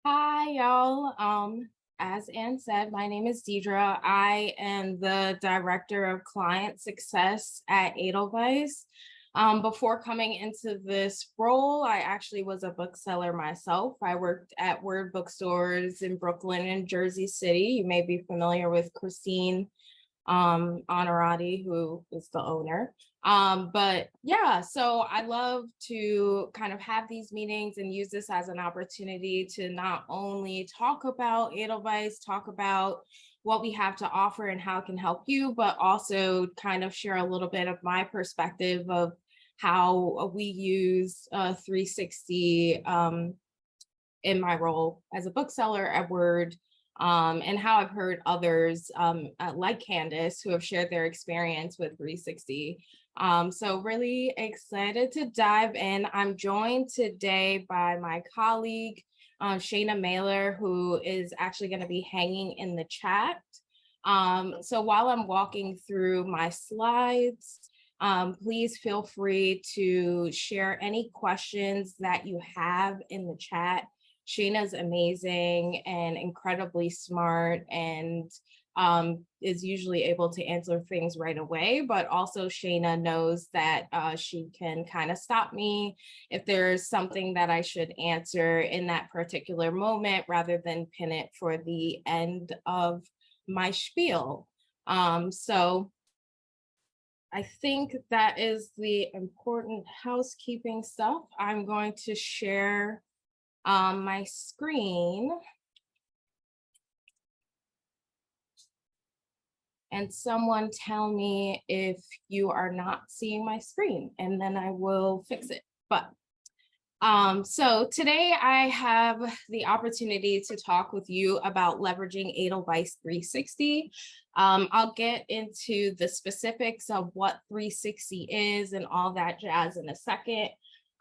Hi, y'all. As Ann said, my name is Deidre. I am the Director of Client Success at Edelweiss. Before coming into this role, I actually was a bookseller myself. I worked at Word bookstores in Brooklyn and Jersey City. You may be familiar with Christine Honorati, who is the owner. But yeah, so I love to kind of have these meetings and use this as an opportunity to not only talk about Edelweiss, talk about what we have to offer and how it can help you, but also kind of share a little bit of my perspective of how we use 360 in my role as a bookseller at Word, and how I've heard others like Candace who have shared their experience with 360. So really excited to dive in. I'm joined today by my colleague, Shayna Mailer, who is actually going to be hanging in the chat. So while I'm walking through my slides, please feel free to share any questions that you have in the chat. Shayna's amazing and incredibly smart and is usually able to answer things right away, but also Shayna knows that she can kind of stop me if there's something that I should answer in that particular moment rather than pin it for the end of my spiel. So I think that is the important housekeeping stuff. I'm going to share my screen and someone tell me if you are not seeing my screen and then I will fix it. But so today I have the opportunity to talk with you about leveraging Edelweiss 360. I'll get into the specifics of what 360 is and all that jazz in a second.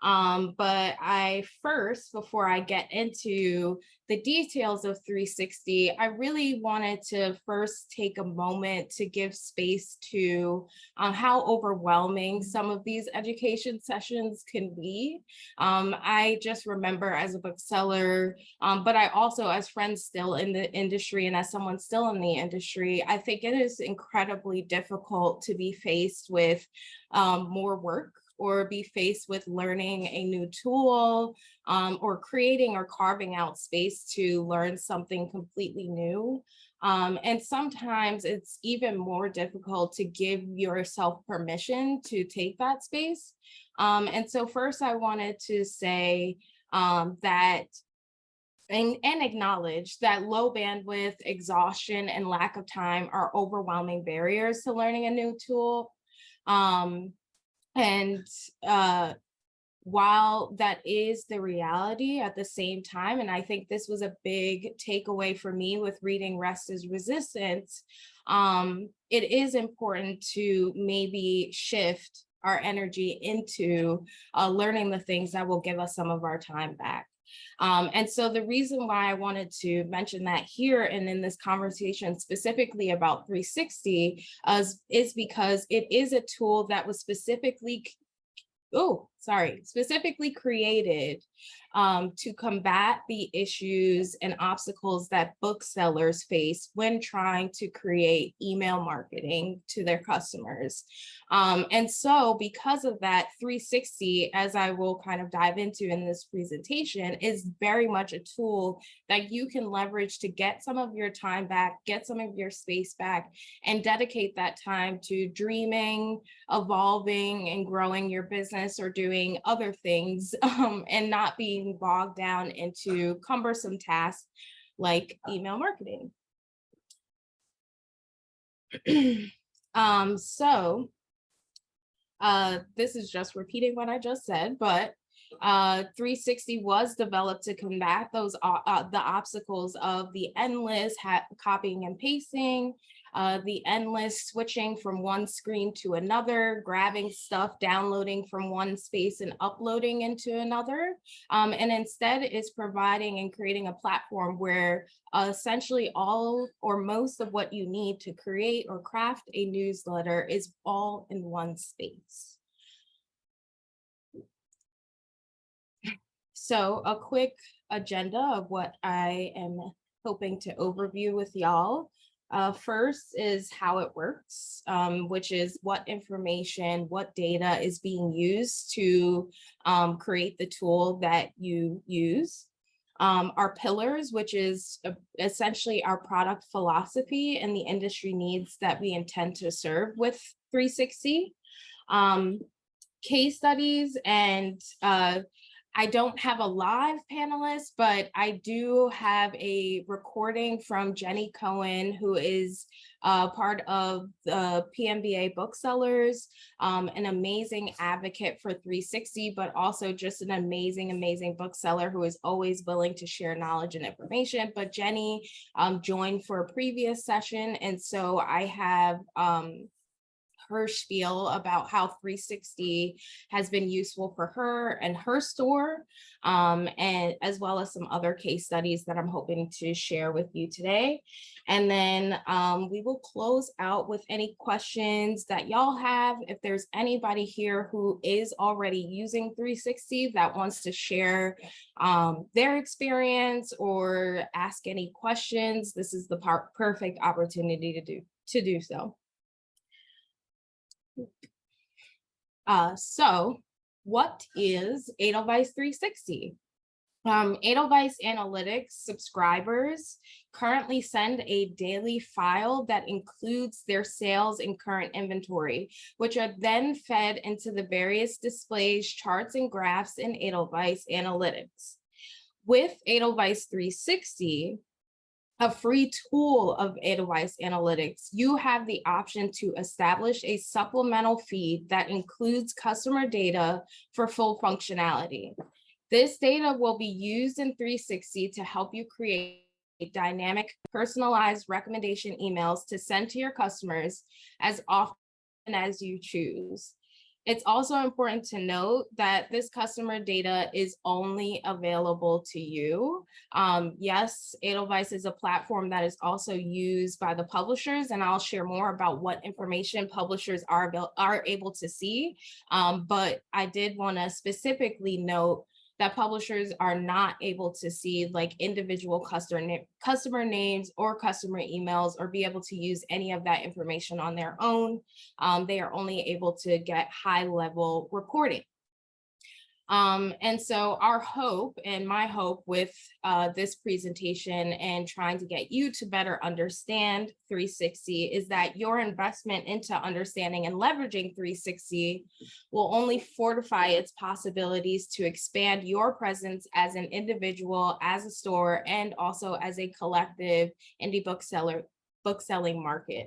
But I first, before I get into the details of 360, I really wanted to first take a moment to give space to how overwhelming some of these education sessions can be. I just remember as a bookseller, but I also as friends still in the industry and as someone still in the industry, I think it is incredibly difficult to be faced with more work or be faced with learning a new tool or creating or carving out space to learn something completely new. And sometimes it's even more difficult to give yourself permission to take that space. And so first I wanted to say that and acknowledge that low bandwidth, exhaustion, and lack of time are overwhelming barriers to learning a new tool. Um, and while that is the reality at the same time, and I think this was a big takeaway for me with reading Rest is Resistance, it is important to maybe shift our energy into learning the things that will give us some of our time back. And so the reason why I wanted to mention that here and in this conversation specifically about 360 is because it is a tool that was specifically created to combat the issues and obstacles that booksellers face when trying to create email marketing to their customers. And so because of that, 360, as I will kind of dive into in this presentation, is very much a tool that you can leverage to get some of your time back, get some of your space back, and dedicate that time to dreaming, evolving, and growing your business or doing other things, and not being bogged down into cumbersome tasks like email marketing. So this is just repeating what I just said, but 360 was developed to combat those the obstacles of the endless copying and pasting, the endless switching from one screen to another, grabbing stuff, downloading from one space and uploading into another. And instead is providing and creating a platform where essentially all or most of what you need to create or craft a newsletter is all in one space. So a quick agenda of what I am hoping to overview with y'all. First is how it works, which is what information, what data is being used to create the tool that you use. Our pillars, which is essentially our product philosophy and the industry needs that we intend to serve with 360. Case studies, and I don't have a live panelist, but I do have a recording from Jenny Cohen, who is part of the PMBA booksellers, an amazing advocate for 360, but also just an amazing bookseller who is always willing to share knowledge and information. But Jenny joined for a previous session, and so I have her spiel about how 360 has been useful for her and her store, and as well as some other case studies that I'm hoping to share with you today. And then we will close out with any questions that y'all have. If there's anybody here who is already using 360 that wants to share their experience or ask any questions, this is the perfect opportunity to do so. So what is Edelweiss 360? Edelweiss Analytics subscribers currently send a daily file that includes their sales and current inventory, which are then fed into the various displays, charts, and graphs in Edelweiss Analytics. With Edelweiss 360, a free tool of Edelweiss Analytics, you have the option to establish a supplemental feed that includes customer data for full functionality. This data will be used in 360 to help you create dynamic, personalized recommendation emails to send to your customers as often as you choose. It's also important to note that this customer data is only available to you. Yes, Edelweiss is a platform that is also used by the publishers, and I'll share more about what information publishers are able to see. But I did want to specifically note that publishers are not able to see like individual customer names or customer emails or be able to use any of that information on their own. They are only able to get high level reporting. And so our hope and my hope with this presentation and trying to get you to better understand 360 is that your investment into understanding and leveraging 360 will only fortify its possibilities to expand your presence as an individual, as a store, and also as a collective indie bookselling market.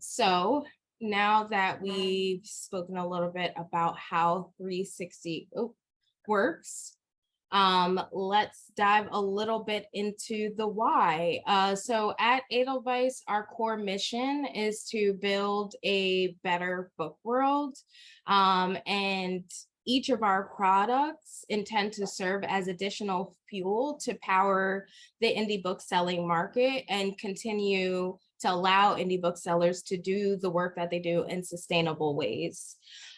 So now that we've spoken a little bit about how 360 works, let's dive a little bit into the why. So at Edelweiss, our core mission is to build a better book world, and each of our products intend to serve as additional fuel to power the indie bookselling market and continue to allow indie booksellers to do the work that they do in sustainable ways.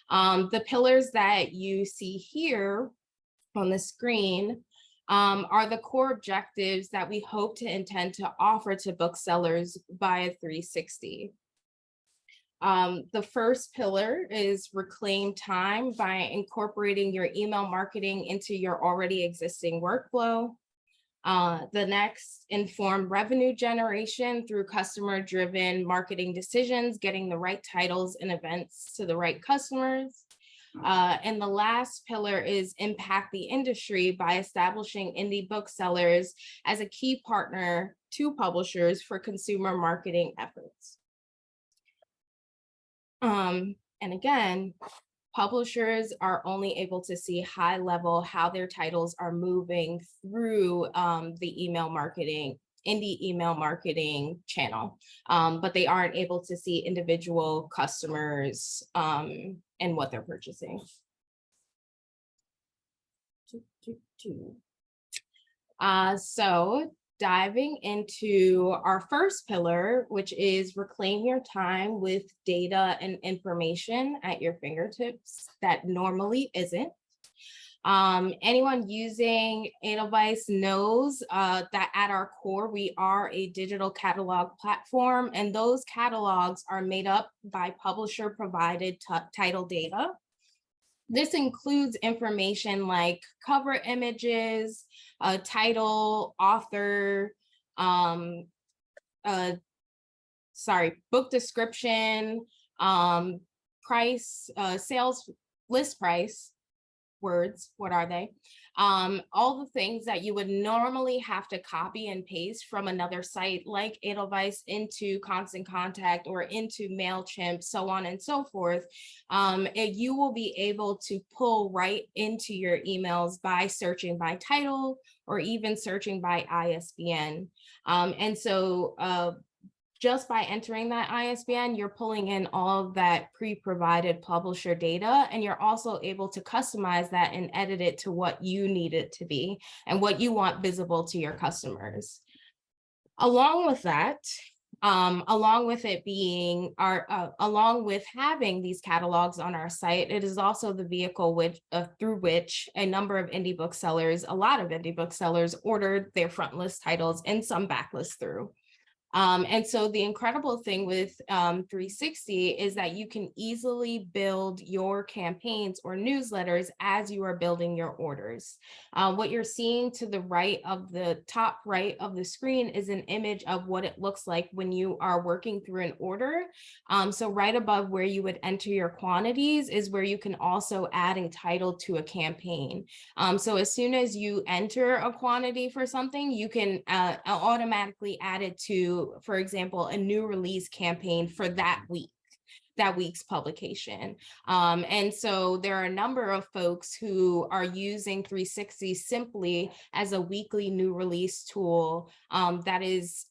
The pillars that you see here on the screen are the core objectives that we hope to intend to offer to booksellers via 360. The first pillar is reclaim time by incorporating your email marketing into your already existing workflow. The next, inform revenue generation through customer-driven marketing decisions, getting the right titles and events to the right customers. And the last pillar is impact the industry by establishing indie booksellers as a key partner to publishers for consumer marketing efforts. And again, publishers are only able to see high level how their titles are moving through the indie email marketing channel, but they aren't able to see individual customers and what they're purchasing. So diving into our first pillar, which is reclaim your time with data and information at your fingertips that normally isn't. Anyone using Edelweiss knows that at our core, we are a digital catalog platform, and those catalogs are made up by publisher provided title data. This includes information like cover images, title, author, book description, price, sales list price, words, what are they? All the things that you would normally have to copy and paste from another site like Edelweiss into Constant Contact or into MailChimp, so on and so forth. You will be able to pull right into your emails by searching by title or even searching by ISBN. Just by entering that ISBN, you're pulling in all of that pre-provided publisher data, and you're also able to customize that and edit it to what you need it to be and what you want visible to your customers. Along with that, along with having these catalogs on our site, it is also the vehicle through which a number of indie booksellers, a lot of indie booksellers, ordered their front list titles and some backlist through. And so the incredible thing with 360 is that you can easily build your campaigns or newsletters as you are building your orders. What you're seeing to the right of the top right of the screen is an image of what it looks like when you are working through an order. So right above where you would enter your quantities is where you can also add a title to a campaign. So as soon as you enter a quantity for something, you can automatically add it to, for example, a new release campaign for that week's publication. And so there are a number of folks who are using 360 simply as a weekly new release tool that is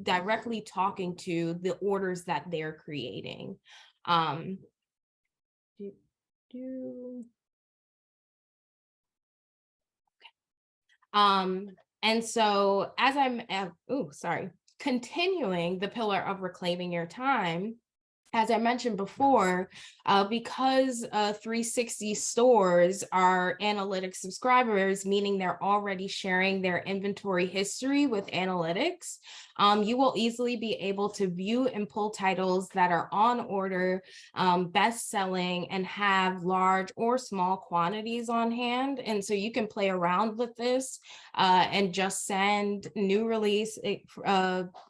directly talking to the orders that they're creating. And so as I'm, continuing the pillar of reclaiming your time, as I mentioned before, because 360 stores are analytics subscribers, meaning they're already sharing their inventory history with analytics, you will easily be able to view and pull titles that are on order, best-selling, and have large or small quantities on hand. And so you can play around with this and just send new release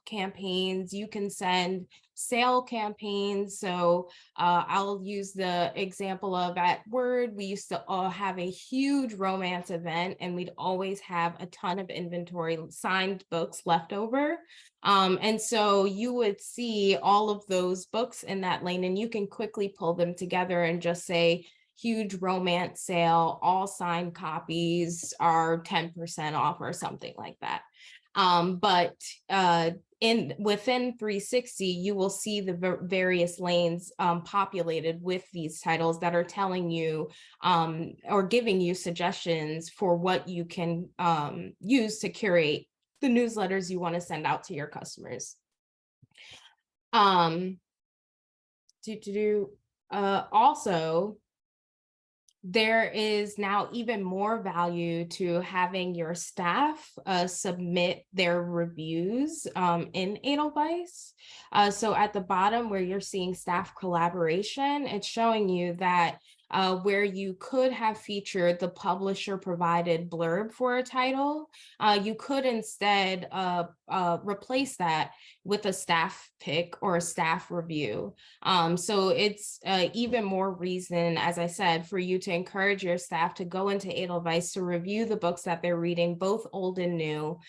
campaigns. You can send sale campaigns. So I'll use the example of at Word, we used to have a huge romance event, and we'd always have a ton of inventory, signed books left over. And so you would see all of those books in that lane, and you can quickly pull them together and just say, huge romance sale, all signed copies are 10% off or something like that. But within 360, you will see the various lanes populated with these titles that are telling you or giving you suggestions for what you can use to curate the newsletters you want to send out to your customers. Also, there is now even more value to having your staff submit their reviews in Edelweiss. So at the bottom where you're seeing staff collaboration, it's showing you that where you could have featured the publisher provided blurb for a title, you could instead replace that with a staff pick or a staff review. So it's even more reason, as I said, for you to encourage your staff to go into Edelweiss to review the books that they're reading, both old and new,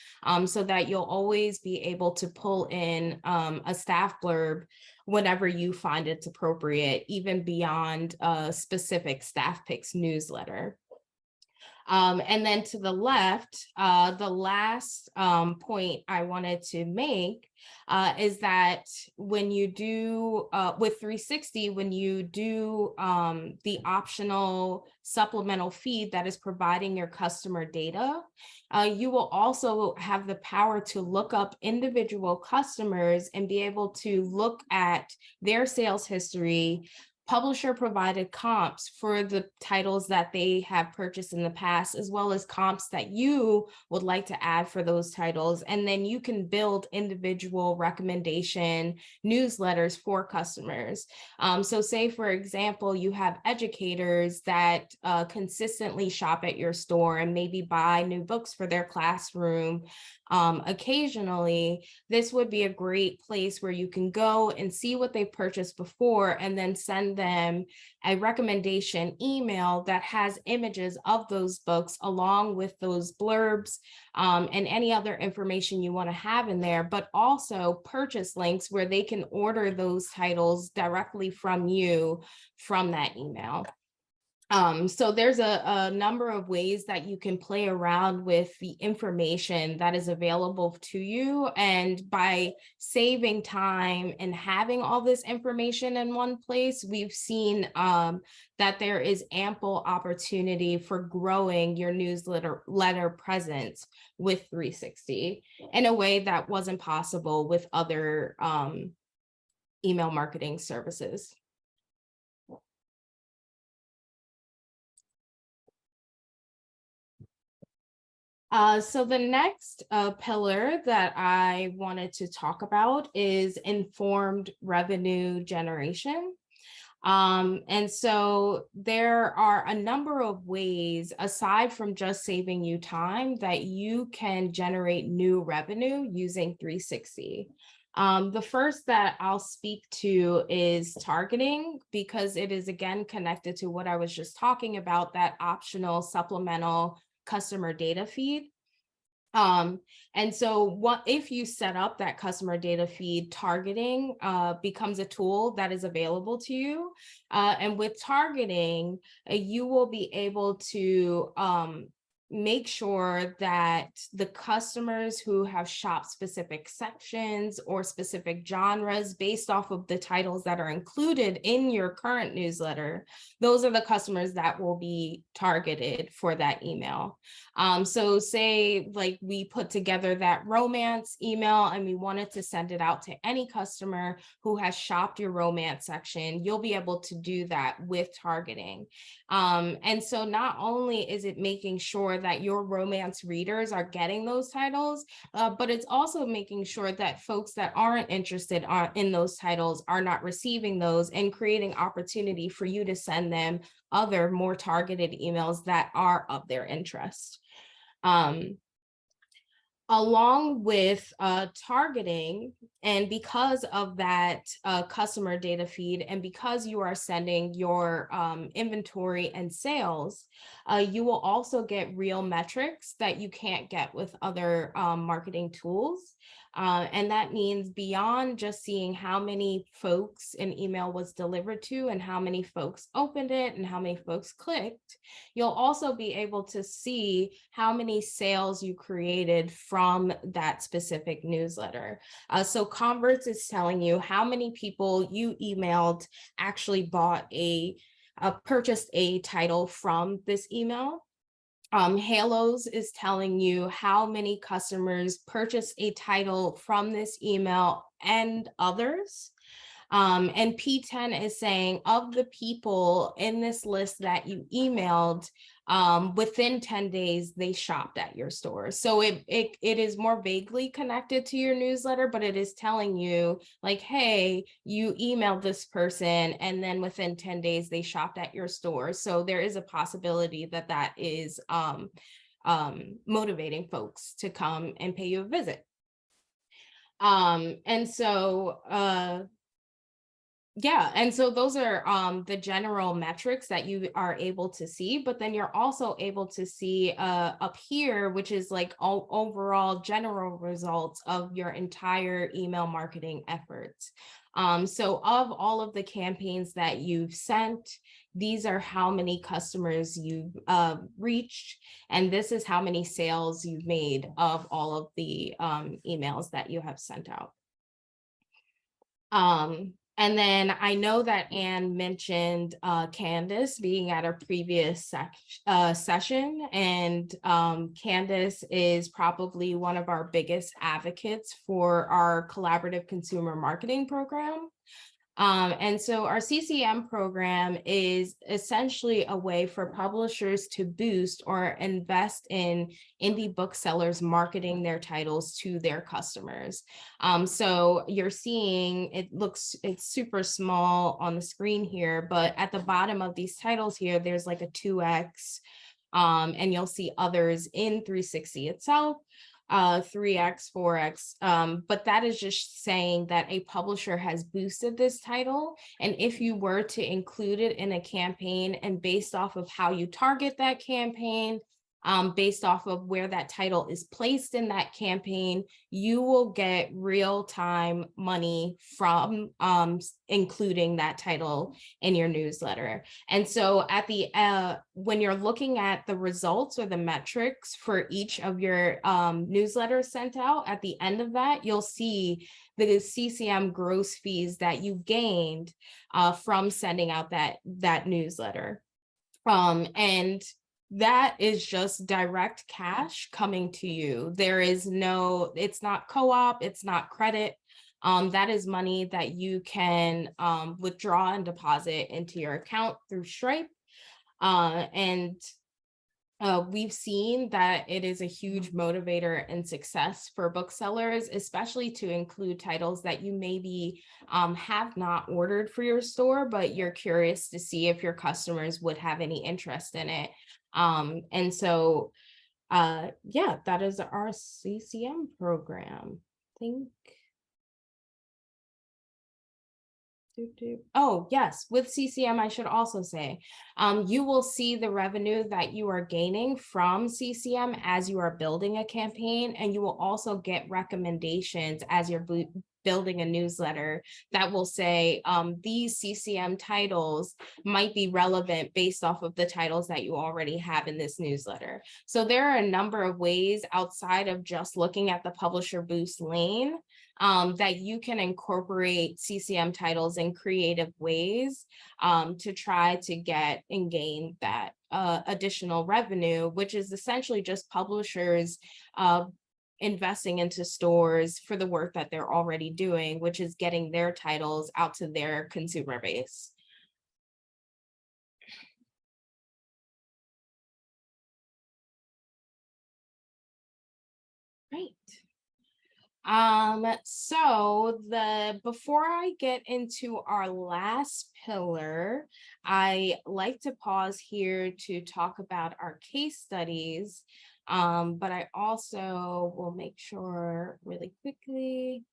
so that you'll always be able to pull in a staff blurb whenever you find it's appropriate, even beyond a specific staff picks newsletter. And then to the left, the last point I wanted to make is that when you do with 360, when you do the optional supplemental feed that is providing your customer data, you will also have the power to look up individual customers and be able to look at their sales history, publisher provided comps for the titles that they have purchased in the past, as well as comps that you would like to add for those titles. And then you can build individual recommendation newsletters for customers. So say, for example, you have educators that consistently shop at your store and maybe buy new books for their classroom occasionally. This would be a great place where you can go and see what they purchased before and then send them a recommendation email that has images of those books along with those blurbs and any other information you want to have in there, but also purchase links where they can order those titles directly from you from that email. So there's a number of ways that you can play around with the information that is available to you. And by saving time and having all this information in one place, we've seen that there is ample opportunity for growing your newsletter presence with 360 in a way that wasn't possible with other email marketing services. So the next pillar that I wanted to talk about is informed revenue generation. And so there are a number of ways, aside from just saving you time, that you can generate new revenue using 360. The first that I'll speak to is targeting, because it is again connected to what I was just talking about, that optional supplemental customer data feed. And so what if you set up that customer data feed, targeting becomes a tool that is available to you. And with targeting, you will be able to make sure that the customers who have shopped specific sections or specific genres based off of the titles that are included in your current newsletter, those are the customers that will be targeted for that email. So say like we put together that romance email and we wanted to send it out to any customer who has shopped your romance section, you'll be able to do that with targeting. And so not only is it making sure that your romance readers are getting those titles, but it's also making sure that folks that aren't interested in those titles are not receiving those, and creating opportunity for you to send them other more targeted emails that are of their interest. Along with targeting, and because of that customer data feed, and because you are sending your inventory and sales, you will also get real metrics that you can't get with other marketing tools. And that means beyond just seeing how many folks an email was delivered to and how many folks opened it and how many folks clicked, you'll also be able to see how many sales you created from that specific newsletter. So Converts is telling you how many people you emailed actually purchased a title from this email. Halos is telling you how many customers purchased a title from this email and others. And P10 is saying of the people in this list that you emailed, within 10 days, they shopped at your store. So it is more vaguely connected to your newsletter, but it is telling you like, hey, you emailed this person and then within 10 days, they shopped at your store. So there is a possibility that that is motivating folks to come and pay you a visit. And so, yeah, and so those are the general metrics that you are able to see, but then you're also able to see up here, which is like all overall general results of your entire email marketing efforts. So of all of the campaigns that you've sent, these are how many customers you've reached, and this is how many sales you've made of all of the emails that you have sent out. And then I know that Anne mentioned Candace being at a previous session, and Candace is probably one of our biggest advocates for our collaborative consumer marketing program. And so our CCM program is essentially a way for publishers to boost or invest in indie booksellers marketing their titles to their customers. So you're seeing, it's super small on the screen here, but at the bottom of these titles here, there's like a 2x, and you'll see others in 360 itself. 3x, 4x, but that is just saying that a publisher has boosted this title. And if you were to include it in a campaign, and based off of how you target that campaign, based off of where that title is placed in that campaign, you will get real-time money from including that title in your newsletter. And so at the when you're looking at the results or the metrics for each of your newsletters sent out, at the end of that, you'll see the CCM gross fees that you gained from sending out that newsletter. And that is just direct cash coming to you. There is no, it's not co-op, it's not credit. That is money that you can withdraw and deposit into your account through Stripe. And we've seen that it is a huge motivator and success for booksellers, especially to include titles that you maybe have not ordered for your store, but you're curious to see if your customers would have any interest in it. And so, yeah, that is our CCM program. I think. Oh, yes, with CCM, I should also say, you will see the revenue that you are gaining from CCM as you are building a campaign, and you will also get recommendations as you're building a newsletter that will say these CCM titles might be relevant based off of the titles that you already have in this newsletter. So there are a number of ways outside of just looking at the publisher boost lane that you can incorporate CCM titles in creative ways to try to get and gain that additional revenue, which is essentially just publishers investing into stores for the work that they're already doing, which is getting their titles out to their consumer base. Great. So before I get into our last pillar, I like to pause here to talk about our case studies. But I also will make sure really quickly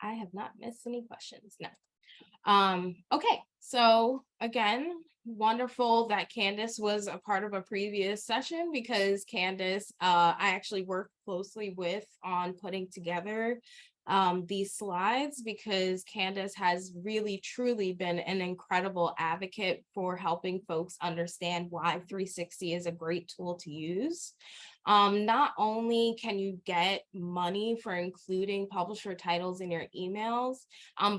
I have not missed any questions. No. Okay, so again, wonderful that Candace was a part of a previous session, because Candace, I actually worked closely with on putting together these slides, because Candace has really truly been an incredible advocate for helping folks understand why 360 is a great tool to use. Not only can you get money for including publisher titles in your emails,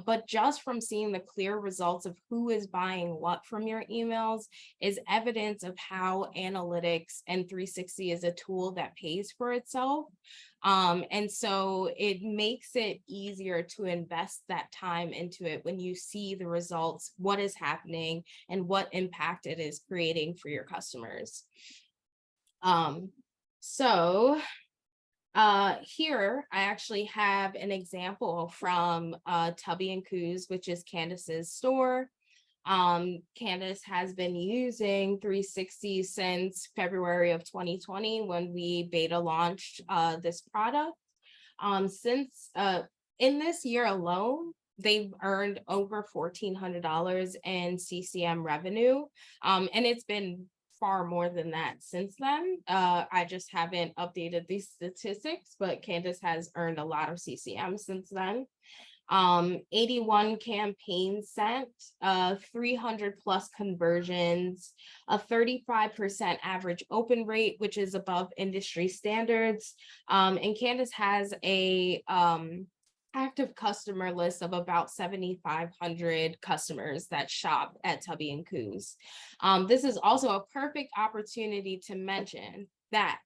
but just from seeing the clear results of who is buying what from your emails is evidence of how analytics and 360 is a tool that pays for itself. And so it makes it easier to invest that time into it when you see the results, what is happening, and what impact it is creating for your customers. So here I actually have an example from Tubby and Coos, which is Candace's store. Candace has been using 360 since February of 2020 when we beta launched this product. Since in this year alone, they've earned over $1,400 in CCM revenue, and it's been far more than that since then. I just haven't updated these statistics, but Candace has earned a lot of CCM since then. 81 campaigns sent, 300 plus conversions, a 35% average open rate, which is above industry standards. And Candace has a active customer list of about 7,500 customers that shop at Tubby and Coos. This is also a perfect opportunity to mention that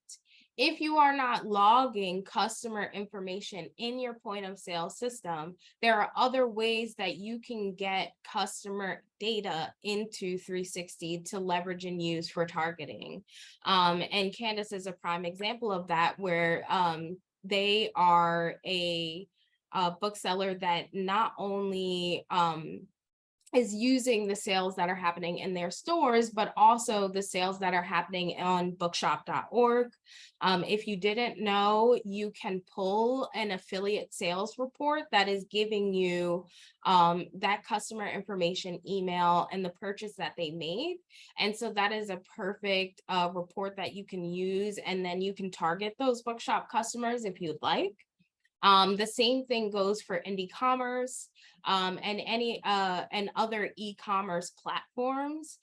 if you are not logging customer information in your point of sale system, there are other ways that you can get customer data into 360 to leverage and use for targeting. And Candace is a prime example of that, where they are a bookseller that not only is using the sales that are happening in their stores, but also the sales that are happening on bookshop.org. If you didn't know, you can pull an affiliate sales report that is giving you that customer information, email, and the purchase that they made. And so that is a perfect report that you can use, and then you can target those bookshop customers if you'd like. The same thing goes for indie commerce and any and other e-commerce platforms.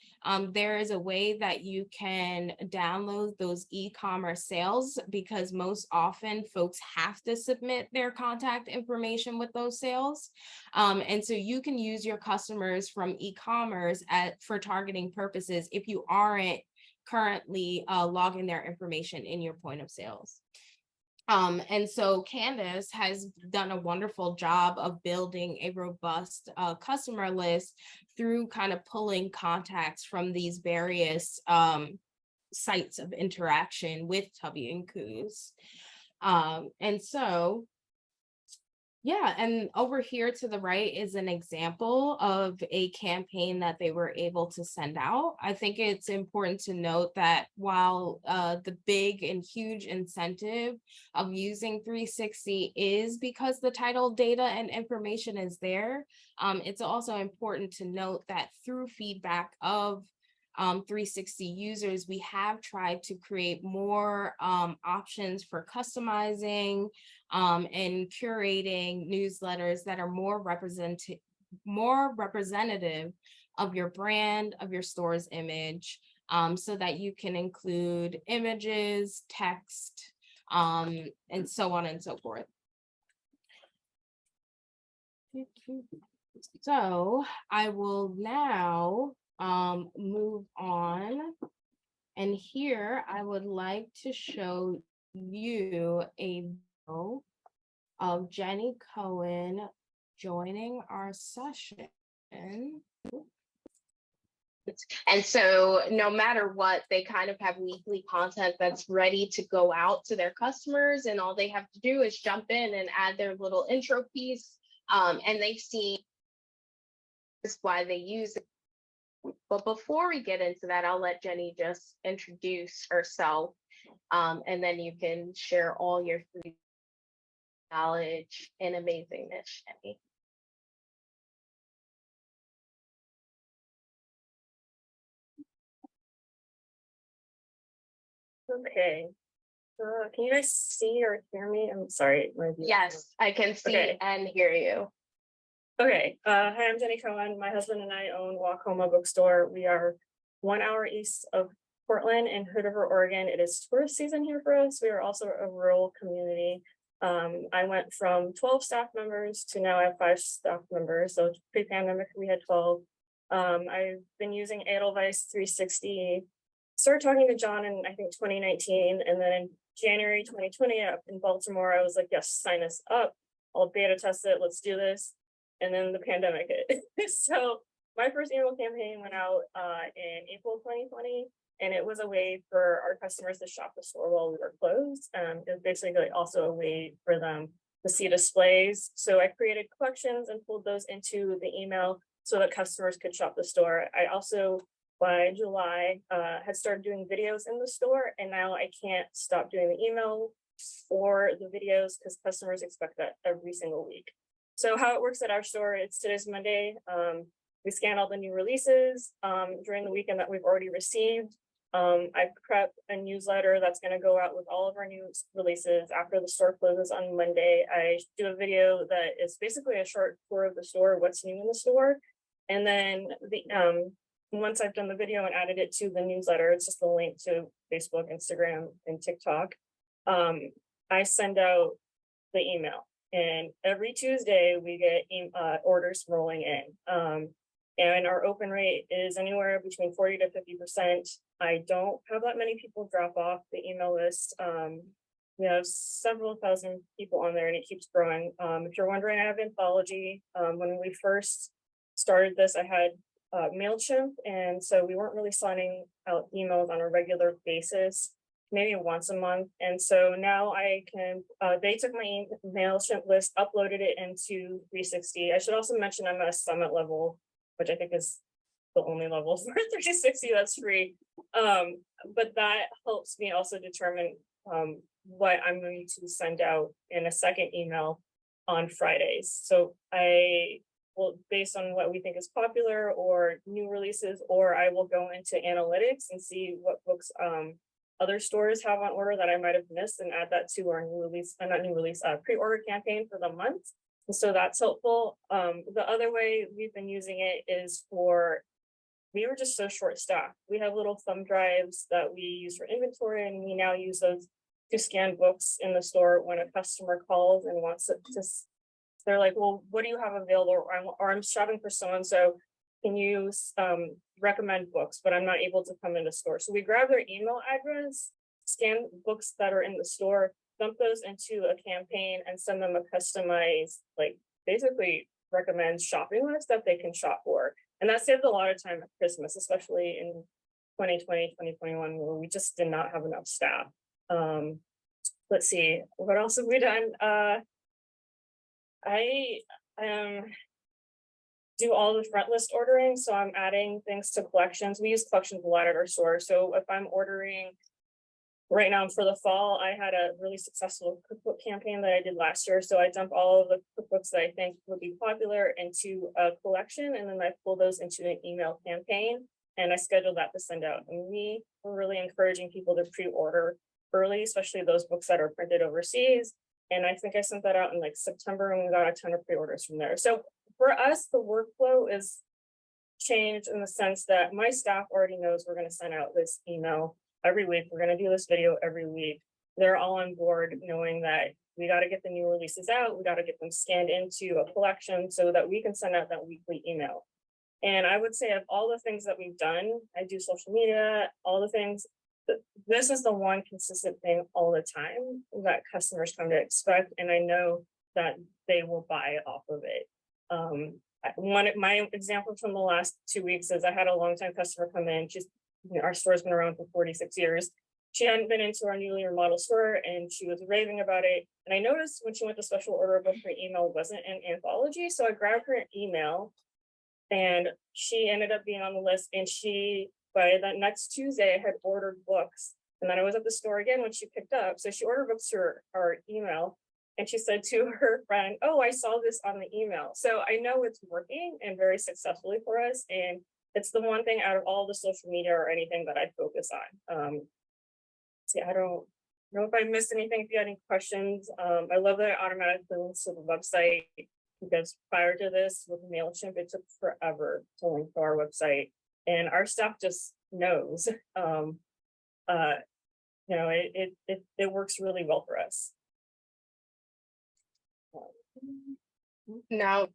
There is a way that you can download those e-commerce sales, because most often folks have to submit their contact information with those sales. And so you can use your customers from e-commerce for targeting purposes if you aren't currently logging their information in your point of sales. And so Candace has done a wonderful job of building a robust customer list through kind of pulling contacts from these various sites of interaction with Tubby and Coos. And so, yeah, and over here to the right is an example of a campaign that they were able to send out. I think it's important to note that while the big and huge incentive of using 360 is because the title data and information is there, it's also important to note that through feedback of 360 users, we have tried to create more options for customizing and curating newsletters that are more representative of your brand, of your store's image, so that you can include images, text, and so on and so forth. So I will now move on. And here I would like to show you a video of Jenny Cohen joining our session. And so no matter what, they kind of have weekly content that's ready to go out to their customers, and all they have to do is jump in and add their little intro piece. And they've seen why they use it. But before we get into that, I'll let Jenny just introduce herself, and then you can share all your free knowledge and amazingness, Jenny. Okay. Can you guys see or hear me? I'm sorry. Yes, I can see and hear you. Okay. Hi, I'm Jenny Cohen. My husband and I own Wacoma Bookstore. We are 1 hour east of Portland in Hood River, Oregon. It is tourist season here for us. We are also a rural community. I went from 12 staff members to now I have 5 staff members. So pre-pandemic, we had 12. I've been using Edelweiss 360. Started talking to John in, I think, 2019. And then in January 2020 up in Baltimore, I was like, yes, sign us up. I'll beta test it. Let's do this. And then the pandemic hit. So my first email campaign went out in April 2020, and it was a way for our customers to shop the store while we were closed. It was basically also a way for them to see displays. So I created collections and pulled those into the email so that customers could shop the store. I also, by July, had started doing videos in the store, and now I can't stop doing the email or the videos because customers expect that every single week. So how it works at our store, today's Monday. We scan all the new releases during the weekend that we've already received. I prep a newsletter that's going to go out with all of our new releases after the store closes on Monday. I do a video that is basically a short tour of the store, what's new in the store. And then once I've done the video and added it to the newsletter, it's just a link to Facebook, Instagram, and TikTok. I send out the email. And every Tuesday we get orders rolling in. And our open rate is anywhere between 40 to 50%. I don't have that many people drop off the email list. We have several thousand people on there and it keeps growing. If you're wondering, I have Anthology. When we first started this, I had MailChimp, and so we weren't really sending out emails on a regular basis, maybe once a month. And so now I can, they took my MailChimp list, uploaded it into 360. I should also mention I'm at a summit level, which I think is the only level for 360 that's free. But that helps me also determine what I'm going to send out in a second email on Fridays. So I will, based on what we think is popular or new releases, or I will go into analytics and see what books other stores have on order that I might have missed and add that to our new release, not new release, pre-order campaign for the month. And so that's helpful. The other way we've been using it is we were just so short staffed. We have little thumb drives that we use for inventory, and we now use those to scan books in the store when a customer calls and wants it to, they're like, well, what do you have available? Or I'm shopping for so-and-so. Can you recommend books, but I'm not able to come in the store. So we grab their email address, scan books that are in the store, dump those into a campaign and send them a customized, like basically recommend shopping list that they can shop for. And that saved a lot of time at Christmas, especially in 2020, 2021, where we just did not have enough staff. Let's see, what else have we done? I do all the front list ordering. So I'm adding things to collections. We use collections a lot at our store. So if I'm ordering right now for the fall, I had a really successful cookbook campaign that I did last year. So I dump all of the cookbooks that I think would be popular into a collection, and then I pull those into an email campaign, and I schedule that to send out. And we were really encouraging people to pre-order early, especially those books that are printed overseas. And I think I sent that out in like September, and we got a ton of pre-orders from there. So for us, the workflow is changed in the sense that my staff already knows we're going to send out this email every week. We're going to do this video every week. They're all on board knowing that we got to get the new releases out. We got to get them scanned into a collection so that we can send out that weekly email. And I would say of all the things that we've done, I do social media, all the things, this is the one consistent thing all the time that customers come to expect. And I know that they will buy off of it. My example from the last 2 weeks is I had a longtime customer come in. Our store's been around for 46 years. She hadn't been into our newly remodeled store, and she was raving about it. And I noticed when she went to special order a book, her email wasn't in Anthology. So I grabbed her email, and she ended up being on the list. And she, by that next Tuesday, had ordered books. And then I was at the store again when she picked up. So she ordered books through our email. And she said to her friend, oh, I saw this on the email. So I know it's working and very successfully for us. And it's the one thing out of all the social media or anything that I focus on. I don't know if I missed anything. If you had any questions, I love that it automatically links to the website, because prior to this with MailChimp, it took forever to link to our website, and our staff just knows. It works really well for us. Now,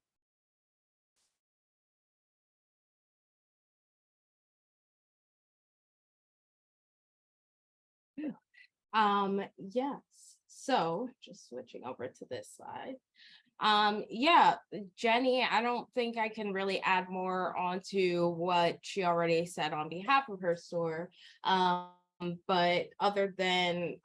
yes, so just switching over to this slide. Yeah, Jenny, I don't think I can really add more onto what she already said on behalf of her store. But other than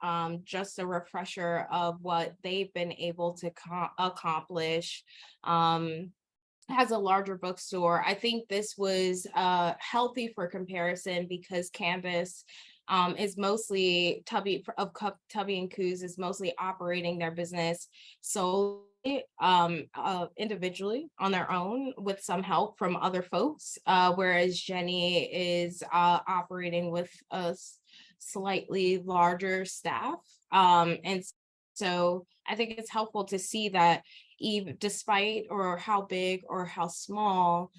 just a refresher of what they've been able to accomplish as a larger bookstore, I think this was healthy for comparison, because Canvas is mostly Tubby and Coos is mostly operating their business solely individually on their own with some help from other folks, whereas Jenny is operating with a slightly larger staff. And so I think it's helpful to see that even despite or how big or how small,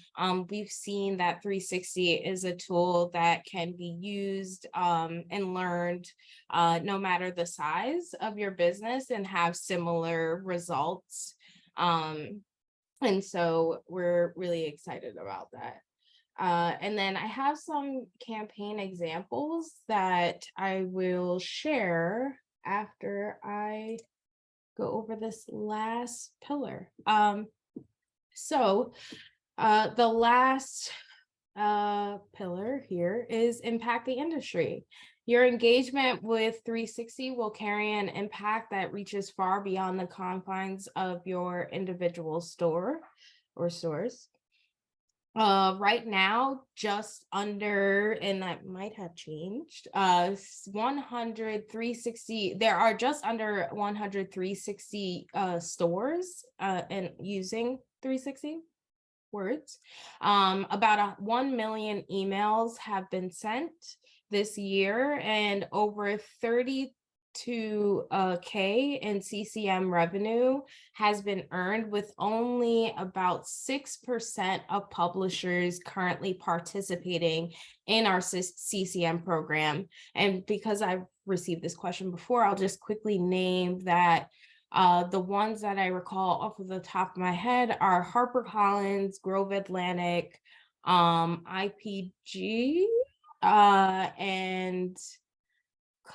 we've seen that 360 is a tool that can be used and learned no matter the size of your business and have similar results. And so we're really excited about that. And then I have some campaign examples that I will share after I go over this last pillar. So the last pillar here is impact the industry. Your engagement with 360 will carry an impact that reaches far beyond the confines of your individual store or stores. Right now, just under, and that might have changed, 100 360, there are just under 100 360 stores and using 360 words. About 1 million emails have been sent this year, and over 32K in CCM revenue has been earned, with only about 6% of publishers currently participating in our CCM program. And because I've received this question before, I'll just quickly name that the ones that I recall off of the top of my head are HarperCollins, Grove Atlantic, IPG, and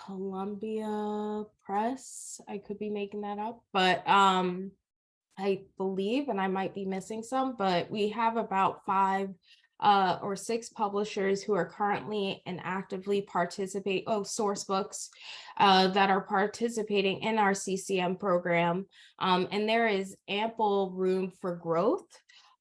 Columbia Press. I could be making that up, but I believe, and I might be missing some, but we have about 5 or 6 publishers who are currently and actively source books that are participating in our CCM program. And there is ample room for growth.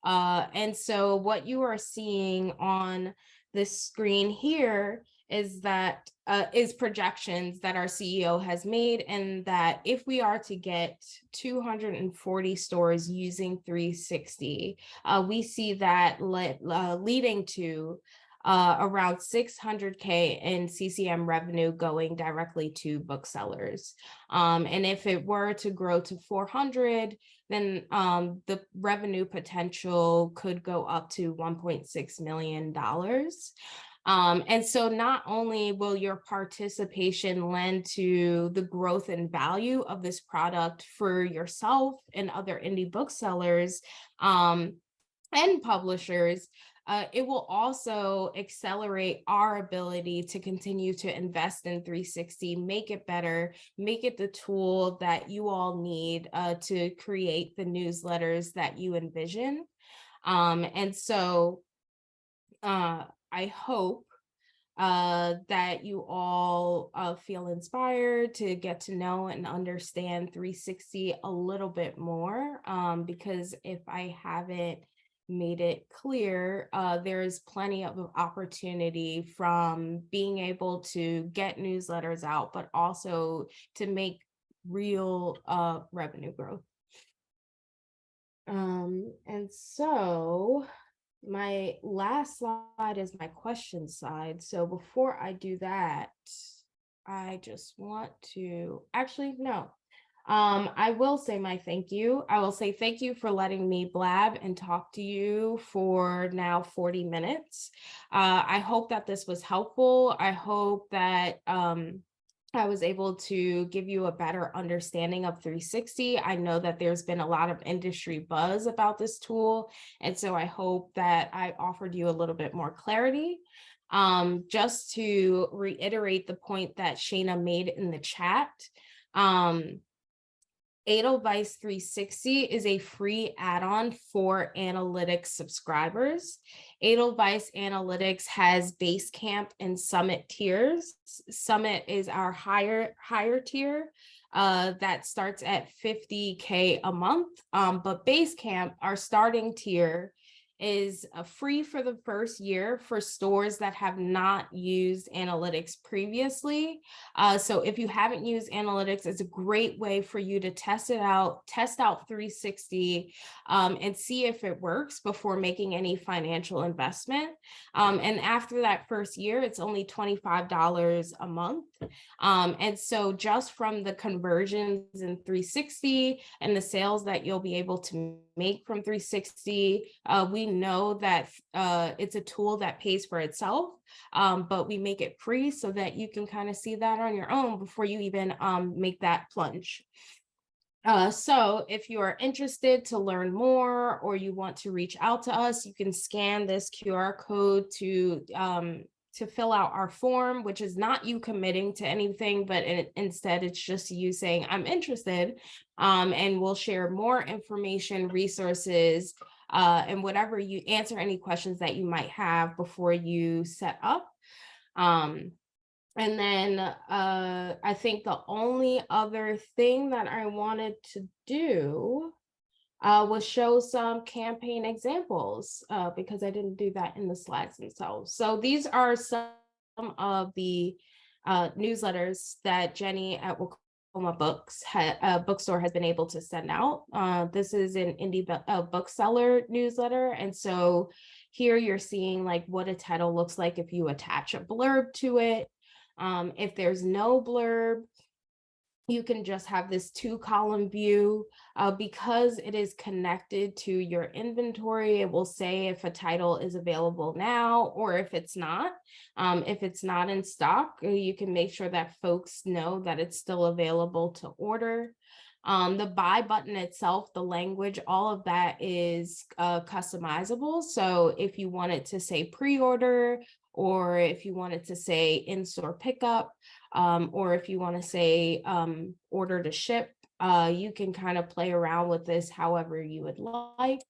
And so what you are seeing on this screen here is that is projections that our CEO has made, and that if we are to get 240 stores using 360, we see that leading to around 600K in CCM revenue going directly to booksellers. And if it were to grow to 400, then the revenue potential could go up to $1.6 million. And so not only will your participation lend to the growth and value of this product for yourself and other indie booksellers and publishers, it will also accelerate our ability to continue to invest in 360, make it better, make it the tool that you all need to create the newsletters that you envision. And so I hope that you all feel inspired to get to know and understand 360 a little bit more, because if I haven't made it clear, there is plenty of opportunity from being able to get newsletters out, but also to make real revenue growth. And so my last slide is my question slide. So before I do that, I just want to I will say my thank you. I will say thank you for letting me blab and talk to you for now 40 minutes. I hope that this was helpful. I hope that I was able to give you a better understanding of 360. I know that there's been a lot of industry buzz about this tool, and so I hope that I offered you a little bit more clarity. Just to reiterate the point that Shayna made in the chat, Edelweiss 360 is a free add-on for analytics subscribers. Edelweiss Analytics has Basecamp and Summit tiers. Summit is our higher tier that starts at $50K a month. But Basecamp, our starting tier, is free for the first year for stores that have not used analytics previously. So if you haven't used analytics, it's a great way for you to test out 360, and see if it works before making any financial investment. And after that first year, it's only $25 a month. And so just from the conversions in 360 and the sales that you'll be able to make from 360, we know that it's a tool that pays for itself, but we make it free so that you can kind of see that on your own before you even make that plunge. So if you are interested to learn more or you want to reach out to us, you can scan this QR code to fill out our form, which is not you committing to anything, but instead it's just you saying, I'm interested, and we'll share more information, resources, and whatever you answer any questions that you might have before you set up. And then I think the only other thing that I wanted to do was show some campaign examples, because I didn't do that in the slides themselves. So these are some of the newsletters that Jenny at Wacoma Books bookstore has been able to send out. This is an indie bookseller newsletter, and so here you're seeing like what a title looks like if you attach a blurb to it. If there's no blurb, you can just have this 2-column view. Because it is connected to your inventory, it will say if a title is available now or if it's not. If it's not in stock, you can make sure that folks know that it's still available to order. The buy button itself, the language, all of that is customizable. So if you want it to say pre-order, or if you want it to say in-store pickup, or if you want to say order to ship, you can kind of play around with this however you would like.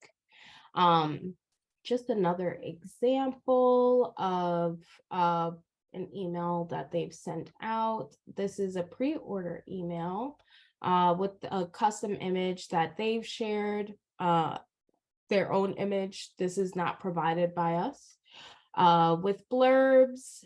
Just another example of an email that they've sent out. This is a pre-order email with a custom image that they've shared, their own image. This is not provided by us. With blurbs,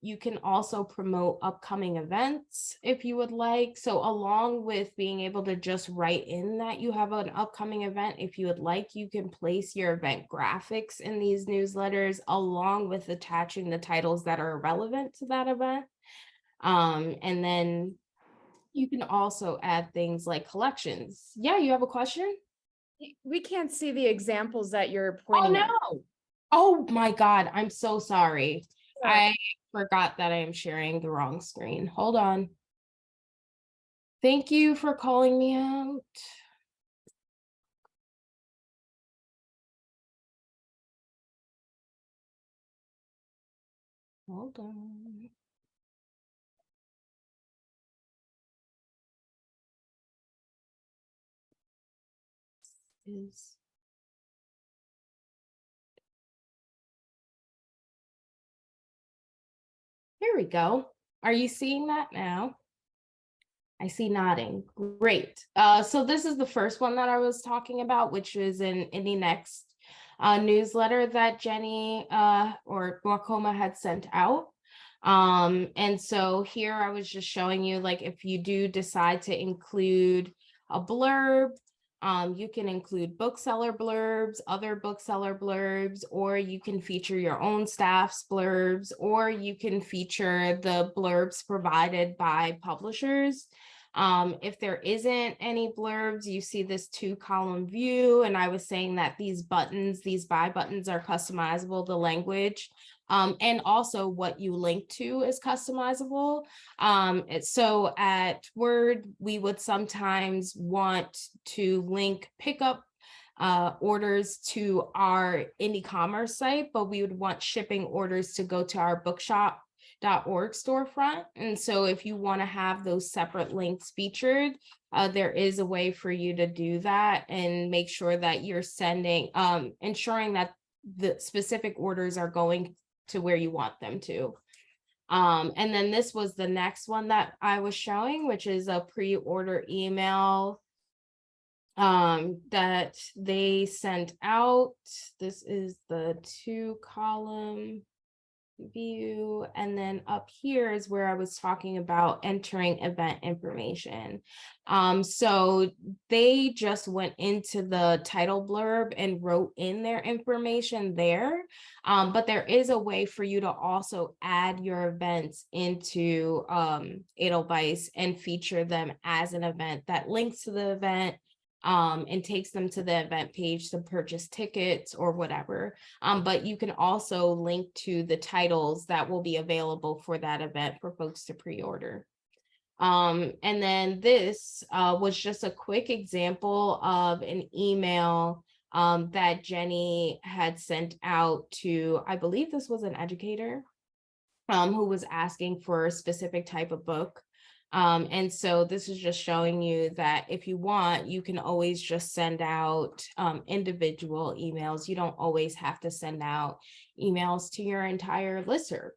you can also promote upcoming events if you would like. So along with being able to just write in that you have an upcoming event, if you would like, you can place your event graphics in these newsletters along with attaching the titles that are relevant to that event. And then you can also add things like collections. Yeah, you have a question? We can't see the examples that you're Oh, pointing at. no. Oh my God, I'm so sorry. Sure. I forgot that I am sharing the wrong screen. Hold on. Thank you for calling me out. Hold on. Here we go. Are you seeing that now? I see nodding. Great. So this is the first one that I was talking about, which is in the next newsletter that Jenny or Wacoma had sent out. And so here I was just showing you, like, if you do decide to include a blurb, you can include bookseller blurbs, other bookseller blurbs, or you can feature your own staff's blurbs, or you can feature the blurbs provided by publishers. If there isn't any blurbs, you see this 2-column view. And I was saying that these buttons, these buy buttons, are customizable, the language, and also what you link to is customizable. So at Word, we would sometimes want to link pickup orders to our indie commerce site, but we would want shipping orders to go to our bookshop.org storefront. And so if you want to have those separate links featured, there is a way for you to do that and make sure that you're sending, ensuring that the specific orders are going to where you want them to. And then this was the next one that I was showing, which is a pre-order email that they sent out. This is the 2-column view, and then up here is where I was talking about entering event information. So they just went into the title blurb and wrote in their information there, but there is a way for you to also add your events into Edelweiss and feature them as an event that links to the event, and takes them to the event page to purchase tickets or whatever. But you can also link to the titles that will be available for that event for folks to pre-order. And then this was just a quick example of an email that Jenny had sent out to, I believe this was an educator who was asking for a specific type of book. And so this is just showing you that if you want, you can always just send out individual emails. You don't always have to send out emails to your entire listserv.